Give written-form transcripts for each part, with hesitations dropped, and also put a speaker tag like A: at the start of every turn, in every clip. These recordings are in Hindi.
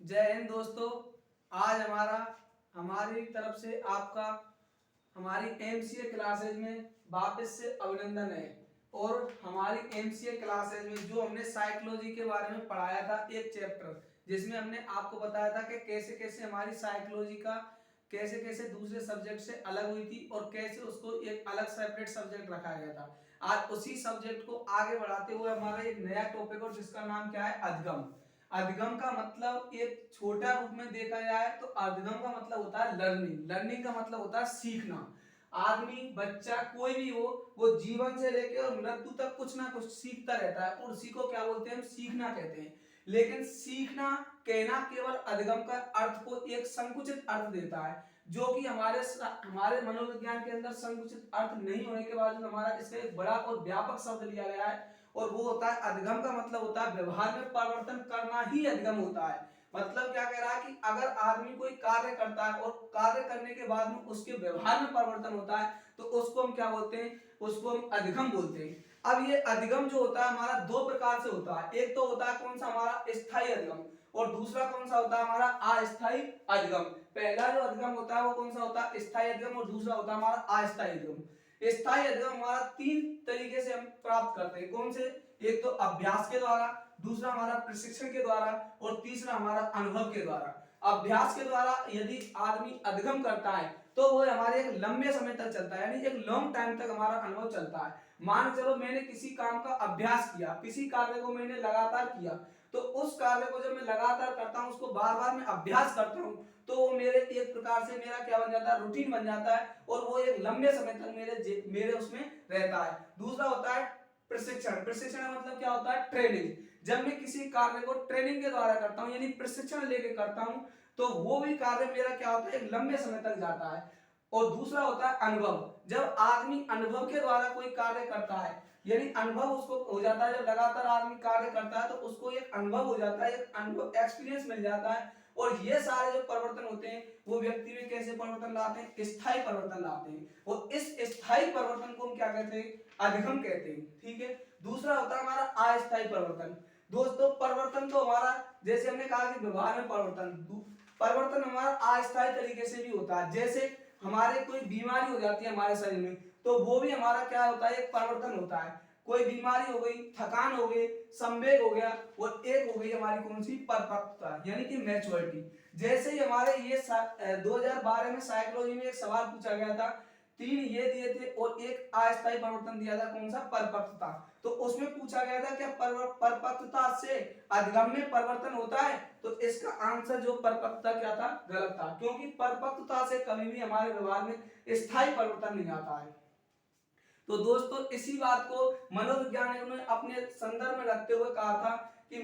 A: जय हिंद दोस्तों। आज हमारी तरफ से आपका हमारी एमसीए क्लासेज में वापस से अभिनंदन है। और हमारी एमसीए क्लासेज में जो हमने साइकोलॉजी के बारे में पढ़ाया था एक चैप्टर, जिसमें हमने आपको बताया था कि कैसे कैसे हमारी साइकोलॉजी का कैसे कैसे दूसरे सब्जेक्ट से अलग हुई थी और कैसे उसको एक अलग सेपरेट सब्जेक्ट रखा गया था। आज उसी सब्जेक्ट को आगे बढ़ाते हुए हमारा एक नया टॉपिक और जिसका नाम क्या है, अधिगम। अधिगम का मतलब एक छोटा रूप में देखा जाए तो अधिगम का मतलब होता है लर्निंग। लर्निंग का मतलब होता है सीखना। आदमी बच्चा कोई भी हो, वो जीवन से लेकर और मृत्यु तक कुछ ना कुछ सीखता रहता है और उसी को क्या बोलते हैं, हम सीखना कहते हैं। लेकिन सीखना कहना केवल अधिगम का अर्थ को एक संकुचित अर्थ देता है, जो कि हमारे मनोविज्ञान के अंदर संकुचित अर्थ नहीं होने के बाद हमारा इसका एक बड़ा और व्यापक शब्द लिया गया है और वो होता है अधिगम का मतलब होता है व्यवहार में परिवर्तन करना ही अधिगम होता है। मतलब क्या कह रहा है कि अगर आदमी कोई कार्य करता है और कार्य करने के बाद में उसके व्यवहार में परिवर्तन होता है तो उसको हम क्या बोलते हैं, उसको हम अधिगम बोलते हैं। अब ये अधिगम जो होता है हमारा दो प्रकार से होता है। एक तो होता है कौन सा, हमारा स्थायी अधिगम, और दूसरा कौन सा होता है, हमारा अस्थायी अधिगम। पहला जो अधिगम होता है वो कौन सा होता है, स्थायी अधिगम, और दूसरा होता है हमारा अस्थायी अधिगम। स्थायी अधिगम हमारा तीन तरीके से हम प्राप्त करते हैं। कौन से, एक तो अभ्यास के द्वारा, दूसरा हमारा प्रशिक्षण के द्वारा और तीसरा हमारा अनुभव के द्वारा। अभ्यास के द्वारा यदि आदमी अधिगम करता है तो वो हमारे एक लंबे समय तक चलता है, यानी एक लॉन्ग टाइम तक हमारा अनुभव चलता है। मान चलो मैंने किसी काम का अभ्यास किया, किसी कार्य को मैंने लगातार किया, तो उस कार्य को जब मैं लगातार करता हूं, उसको बार बार मैं अभ्यास करता हूं, तो वो मेरे एक प्रकार से मेरा क्या बन जाता है, रूटीन बन जाता है और वो एक लंबे समय तक मेरे उसमें रहता है। दूसरा होता है प्रशिक्षण। प्रशिक्षण का मतलब क्या होता है, ट्रेनिंग। जब मैं किसी कार्य को ट्रेनिंग के द्वारा करता हूं, यानी प्रशिक्षण लेके करता हूं, तो वो भी कार्य मेरा क्या होता है, एक लंबे समय तक जाता है। और दूसरा होता है अनुभव। जब आदमी अनुभव के द्वारा कोई कार्य करता है, यानी अनुभव उसको हो जाता है, जब लगातार आदमी कार्य करता है तो उसको एक अनुभव हो जाता है, एक अनुभव एक्सपीरियंस मिल जाता है। और ये सारे जो परिवर्तन होते हैं वो व्यक्ति में कैसे परिवर्तन लाते हैं, स्थायी परिवर्तन लाते हैं। और इस स्थायी परिवर्तन को हम क्या कहते हैं, अधिगम कहते हैं। ठीक है। दूसरा होता है हमारा अस्थायी परिवर्तन। दोस्तों परिवर्तन तो हमारा, जैसे हमने कहा कि व्यवहार में परिवर्तन, परिवर्तन हमारा अस्थायी तरीके से भी होता है। जैसे हमारे कोई बीमारी हो जाती है हमारे शरीर में, तो वो भी हमारा क्या होता है, एक परिवर्तन होता है। कोई बीमारी हो गई, थकान हो गई, संवेग हो गया, और एक हो गई हमारी कौन सी, परिपक्वता, यानी कि मैच्योरिटी। जैसे ही हमारे ये 2012 में साइकोलॉजी में एक सवाल पूछा गया था, तीन ये दिए थे और एक अस्थायी परिवर्तन दिया था, कौन सा, परिपक्वता। तो उसमें पूछा गया था क्या परिपक्वता से अधिगम में परिवर्तन होता है, तो इसका आंसर जो परिपक्वता क्या था, गलत था, क्योंकि परिपक्वता से कभी भी हमारे व्यवहार में स्थायी परिवर्तन नहीं आता है। तो दोस्तों इसी बात को मनोवैज्ञानिकों ने अपने संदर्भ में रखते हुए कहा था कि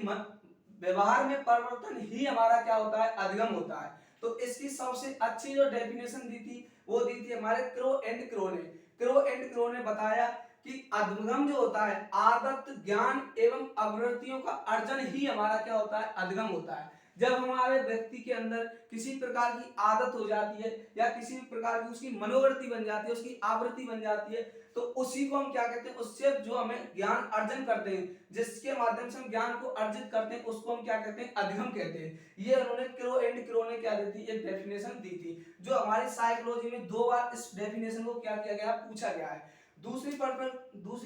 A: व्यवहार में परिवर्तन ही हमारा क्या होता है, अधिगम होता है। तो इसकी सबसे अच्छी जो डेफिनेशन दी थी वो दी थी हमारे क्रो एंड क्रो ने। क्रो एंड क्रो ने बताया कि अधिगम जो होता है, आदत, ज्ञान एवं अभिवृत्तियों का अर्जन ही हमारा क्या होता है, अधिगम होता है। जब हमारे व्यक्ति के अंदर किसी प्रकार की आदत हो जाती है या किसी प्रकार की उसकी मनोवृत्ति बन जाती है, उसकी आवृत्ति बन जाती है, तो उसी को हम क्या कहते हैं, उससे जो हमें ज्ञान अर्जन करते हैं, जिसके माध्यम से हम ज्ञान को अर्जित करते हैं, उसको हम क्या कहते हैं, अधिगम कहते हैं। ये उन्होंने क्रो एंड क्रो ने क्या दी थी, एक डेफिनेशन दी थी, जो हमारी साइकोलॉजी में दो बार इस डेफिनेशन को क्या किया गया, पूछा गया है। दूसरी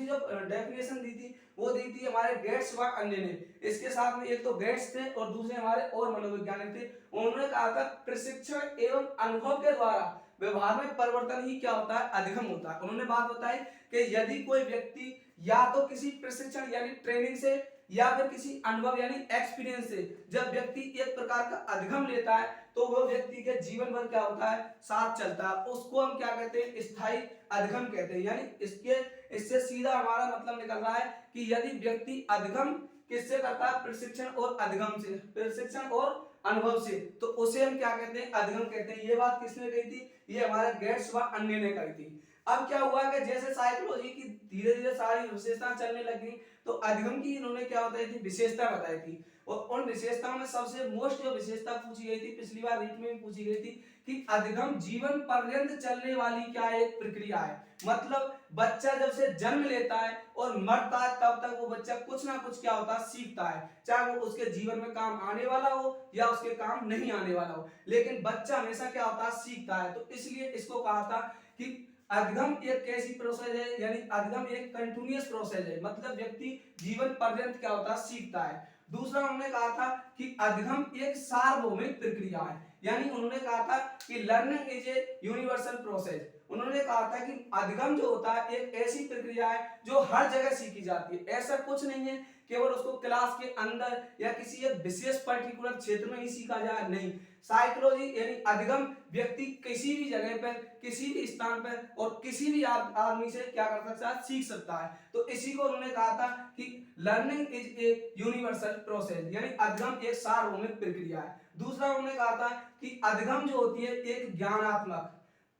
A: जो डेफिनेशन दी थी वो दी थी हमारे गेट्स व अन्य ने। इसके साथ में एक तो गेट्स थे और दूसरे हमारे और मनोवैज्ञानिक थे। उन्होंने कहा था प्रशिक्षण एवं अनुभव के द्वारा व्यवहार में परिवर्तन ही क्या होता है, अधिगम होता है। उन्होंने बात बताई कि यदि कोई व्यक्ति या तो किसी प्रशिक्षण यानी ट्रेनिंग से या फिर किसी अनुभव यानी एक्सपीरियंस से जब व्यक्ति एक प्रकार का अधिगम लेता है तो वो व्यक्ति के जीवन भर क्या होता है, साथ चलता है। उसको हम क्या कहते हैं, स्थायी अधिगम कहते हैं। यानी इससे सीधा हमारा मतलब निकल रहा है कि यदि व्यक्ति अधिगम किससे करता है, प्रशिक्षण और अधिगम से, प्रशिक्षण और अनुभव से, तो उसे हम क्या कहते हैं, अधिगम कहते हैं। ये बात किसने कही थी, ये हमारे गेट्स व अन्य ने कही थी। अब क्या हुआ कि जैसे साइकोलॉजी की धीरे धीरे सारी विशेषताएं चलने लगी, तो अधिगम की इन्होंने क्या बताई थी, विशेषता बताई थी। और उन विशेषताओं में सबसे मोस्ट जो विशेषता पूछी गई थी, पिछली बार रीट में भी पूछी गई थी, कि अधिगम जीवन पर्यंत चलने वाली क्या एक प्रक्रिया है। मतलब बच्चा जब से जन्म लेता है और मरता है तब तक वो बच्चा कुछ ना कुछ क्या होता है सीखता है, चाहे वो उसके जीवन में काम आने वाला हो या उसके काम नहीं आने वाला हो, लेकिन बच्चा हमेशा क्या होता है सीखता है। तो इसलिए इसको कहा था कि अधिगम एक कैसी प्रोसेस है, यानी अधिगम एक कंटिन्यूअस प्रोसेस है, मतलब व्यक्ति जीवन पर्यंत क्या होता है सीखता है। दूसरा उन्होंने कहा था कि अधिगम एक सार्वभौमिक प्रक्रिया है, यानी उन्होंने कहा था कि learning is a universal process. उन्होंने कहा था कि अधिगम जो होता है एक ऐसी प्रक्रिया है जो हर जगह सीखी जाती है, ऐसा कुछ नहीं है केवल उसको क्लास के अंदर या किसी एक विशेष पर्टिकुलर क्षेत्र में ही सीखा जाए, नहीं। साइकोलॉजी यानी अधिगम व्यक्ति किसी भी जगह पर, किसी भी स्थान पर और किसी भी आदमी से क्या कर सकता है, सीख सकता है। तो इसी को उन्होंने कहा था कि learning is a universal process, यानी अधिगम एक सार्वभौमिक प्रक्रिया है। दूसरा उन्होंने कहा था कि अधिगम जो होती है एक ज्ञानात्मक,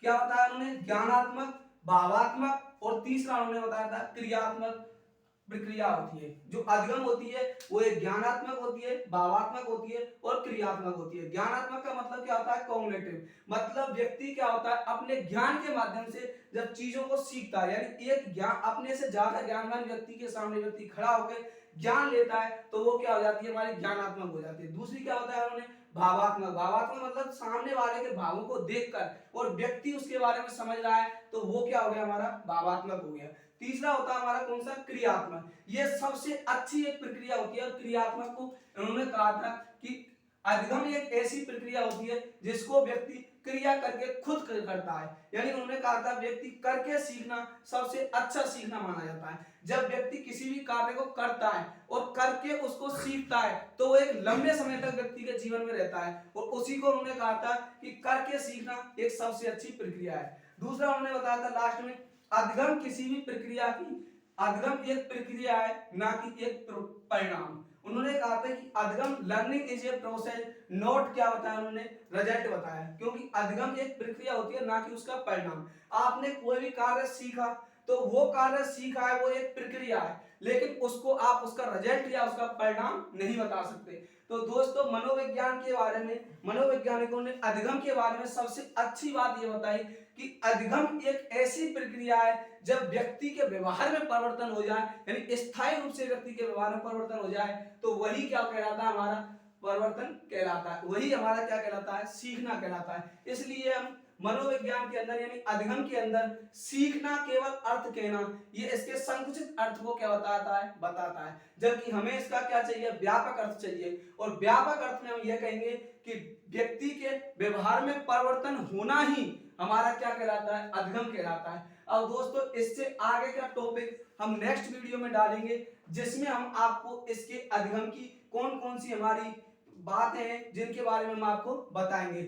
A: क्या होता है उन्होंने, ज्ञानात्मक, भावात्मक और तीसरा उन्होंने बताया था क्रियात्मक प्रक्रिया होती है। जो अधिगम होती है वो एक ज्ञानात्मक होती है, भावात्मक होती है और क्रियात्मक होती है। ज्ञानात्मक का मतलब क्या होता है, कॉग्निटिव, मतलब व्यक्ति क्या होता है अपने ज्ञान के माध्यम से जब चीजों को सीखता है, यानी एक ज्ञान अपने से ज्यादा ज्ञानवान व्यक्ति के सामने व्यक्ति खड़ा होकर ज्ञान लेता है तो वो क्या हो जाती है, हमारी ज्ञानात्मक हो जाती है। दूसरी क्या होता है उन्होंने, भावात्मक। भावात्मक मतलब सामने वाले के भावों को देखकर और व्यक्ति उसके बारे में समझ रहा है तो वो क्या हो गया, हमारा भावात्मक हो गया। तीसरा होता है हमारा कौन सा, क्रियात्मक। ये सबसे अच्छी एक प्रक्रिया होती है और क्रियात्मक को उन्होंने कहा था कि अधिगम एक ऐसी प्रक्रिया होती है जिसको व्यक्ति क्रिया करके खुद करता है, यानी उन्होंने कहा था व्यक्ति करके सीखना सबसे अच्छा सीखना माना जाता है। जब व्यक्ति किसी भी कार्य को करता है और करके उसको सीखता है तो वो एक लंबे समय तक व्यक्ति के जीवन में रहता है, और उसी को उन्होंने कहा था कि करके सीखना एक सबसे अच्छी प्रक्रिया है। दूसरा उन्होंने बताया था लास्ट में, अधिगम किसी भी प्रक्रिया की, अधिगम एक प्रक्रिया है ना कि एक परिणाम। उन्होंने कहा था कि अधिगम learning is a process, note क्या बताया उन्होंने, रिजल्ट बताया, क्योंकि अधिगम एक प्रक्रिया होती है ना कि उसका परिणाम। आपने कोई भी कार्य सीखा तो वो कार्य सीखा है वो एक प्रक्रिया है, लेकिन उसको आप उसका रिजल्ट या उसका परिणाम नहीं बता सकते। तो दोस्तों मनोविज्ञान के बारे में, मनोवैज्ञानिकों ने अधिगम के बारे में सबसे अच्छी बात ये बताई कि अधिगम एक ऐसी प्रक्रिया है जब व्यक्ति के व्यवहार में परिवर्तन हो जाए, यानी स्थायी रूप से व्यक्ति के व्यवहार में परिवर्तन हो जाए तो वही क्या कहलाता है, हमारा परिवर्तन कहलाता है, वही हमारा क्या कहलाता है, सीखना कहलाता है। इसलिए हम मनोविज्ञान के अंदर यानी अधिगम के अंदर सीखना केवल अर्थ कहना, ये इसके संकुचित अर्थ को क्या बताता है, जबकि हमें इसका क्या चाहिए, व्यापक अर्थ चाहिए। और व्यापक अर्थ में हम यह कहेंगे कि व्यक्ति के व्यवहार में परिवर्तन होना ही हमारा क्या कहलाता है, अधिगम कहलाता है। अब दोस्तों इससे आगे का टॉपिक हम नेक्स्ट वीडियो में डालेंगे, जिसमें हम आपको इसके अधिगम की कौन कौन सी हमारी बातें हैं जिनके बारे में हम आपको बताएंगे।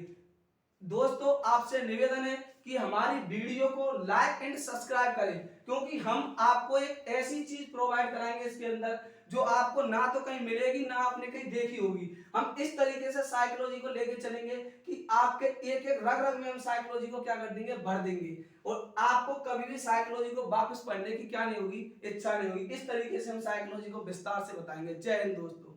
A: दोस्तों आपसे निवेदन है कि हमारी वीडियो को लाइक एंड सब्सक्राइब करें, क्योंकि हम आपको एक ऐसी चीज प्रोवाइड कराएंगे इसके अंदर जो आपको ना तो कहीं मिलेगी ना आपने कहीं देखी होगी। हम इस तरीके से साइकोलॉजी को लेकर चलेंगे कि आपके एक एक रग रग में हम साइकोलॉजी को क्या कर देंगे, भर देंगे, और आपको कभी भी साइकोलॉजी को वापस पढ़ने की क्या नहीं होगी, इच्छा नहीं होगी। इस तरीके से हम साइकोलॉजी को विस्तार से बताएंगे। जय हिंद दोस्तों।